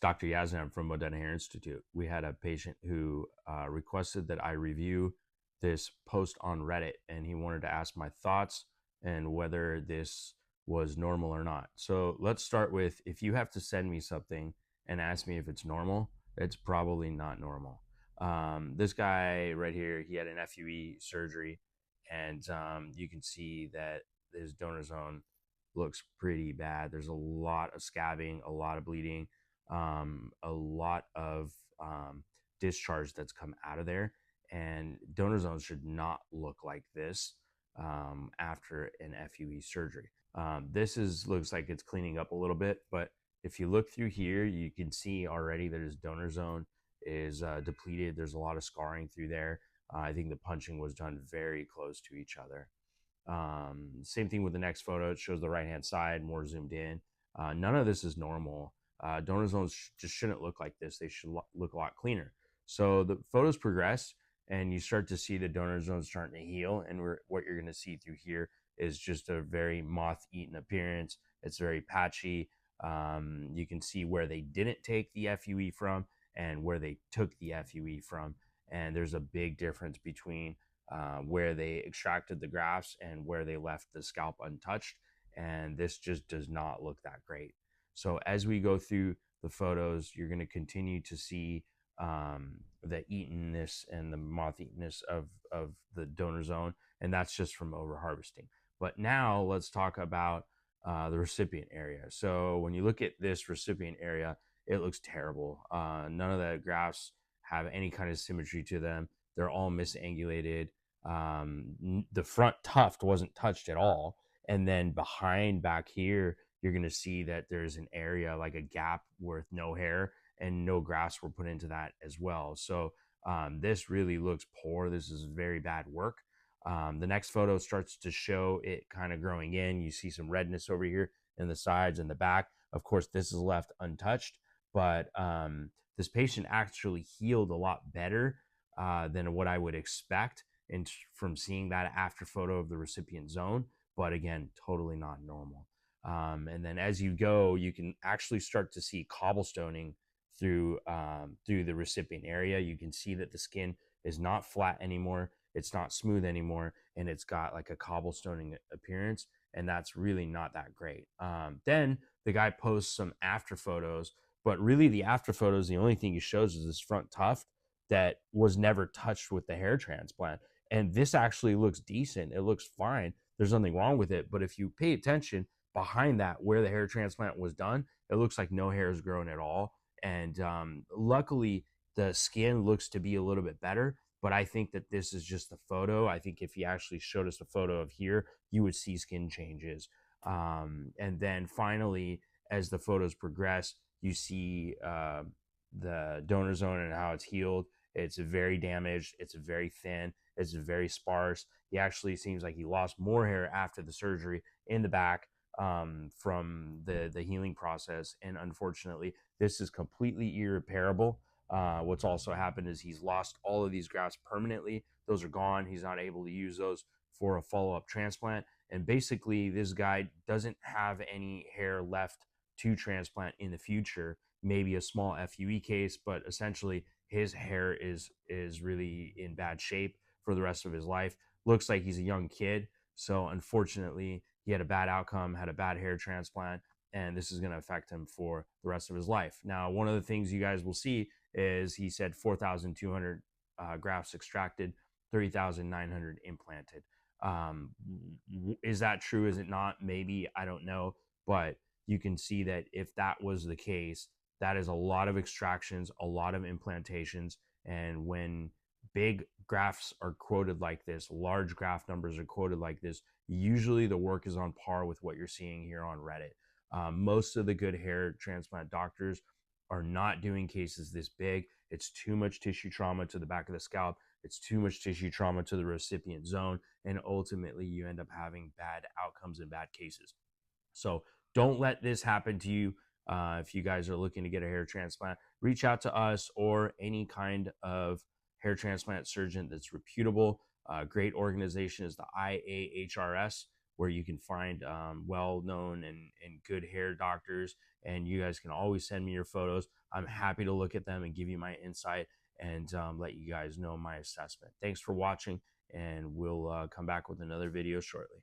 Dr. Yazan from Modena Hair Institute. We had a patient who requested that I review this post on Reddit, and he wanted to ask my thoughts and whether this was normal or not. So let's start with, if you have to send me something and ask me if it's normal, it's probably not normal. This guy right here, he had an FUE surgery, and you can see that his donor zone looks pretty bad. There's a lot of scabbing, a lot of bleeding, a lot of discharge that's come out of there. And donor zones should not look like this after an FUE surgery. This looks like it's cleaning up a little bit, but if you look through here, you can see already that his donor zone is depleted. There's a lot of scarring through there. I think the punching was done very close to each other. Same thing with the next photo. It shows the right hand side more zoomed in. None of this is normal. Donor zones just shouldn't look like this. They should look a lot cleaner. So the photos progress, and you start to see the donor zone starting to heal. And what you're going to see through here is just a very moth-eaten appearance. It's very patchy. You can see where they didn't take the FUE from and where they took the FUE from. And there's a big difference between where they extracted the grafts and where they left the scalp untouched. And this just does not look that great. So as we go through the photos, you're going to continue to see the eatenness and the moth-eatenness of the donor zone. And that's just from overharvesting. But now let's talk about the recipient area. So when you look at this recipient area, it looks terrible. None of the grafts have any kind of symmetry to them. They're all misangulated. The front tuft wasn't touched at all. And then behind back here, you're going to see that there's an area like a gap with no hair, and no grafts were put into that as well. So this really looks poor. This is very bad work. The next photo starts to show it kind of growing in. You see some redness over here in the sides and the back. Of course, this is left untouched, but this patient actually healed a lot better than what I would expect from seeing that after photo of the recipient zone. But again, totally not normal. And then as you go, you can actually start to see cobblestoning through the recipient area. You can see that the skin is not flat anymore. It's not smooth anymore, and it's got like a cobblestoning appearance, and that's really not that great. Then the guy posts some after photos, but really the after photos, the only thing he shows is this front tuft that was never touched with the hair transplant. And this actually looks decent. It looks fine. There's nothing wrong with it. But if you pay attention behind that, where the hair transplant was done, it looks like no hair is grown at all. And luckily, the skin looks to be a little bit better. But I think that this is just a photo. I think if he actually showed us a photo of here, you would see skin changes. And then finally, as the photos progress, you see the donor zone and how it's healed. It's very damaged. It's very thin. It's very sparse. He actually seems like he lost more hair after the surgery in the back from the healing process. And unfortunately, this is completely irreparable. What's also happened is he's lost all of these grafts permanently. Those are gone. He's not able to use those for a follow-up transplant. And basically, this guy doesn't have any hair left to transplant in the future. Maybe a small FUE case, but essentially his hair is really in bad shape for the rest of his life. Looks like he's a young kid. So unfortunately, he had a bad outcome, had a bad hair transplant, and this is going to affect him for the rest of his life. Now, one of the things you guys will see is he said 4,200 grafts extracted, 30,900 implanted. Is that true? Is it not? Maybe. I don't know. But you can see that if that was the case, that is a lot of extractions, a lot of implantations. And when big grafts are quoted like this, large graft numbers are quoted like this, usually the work is on par with what you're seeing here on Reddit. Most of the good hair transplant doctors are not doing cases this big. It's too much tissue trauma to the back of the scalp. It's too much tissue trauma to the recipient zone. And ultimately, you end up having bad outcomes and bad cases. So don't let this happen to you. If you guys are looking to get a hair transplant, reach out to us or any kind of hair transplant surgeon that's reputable. Great organization is the IAHRS, where you can find well-known and good hair doctors. And you guys can always send me your photos. I'm happy to look at them and give you my insight and let you guys know my assessment. Thanks for watching, and we'll come back with another video shortly.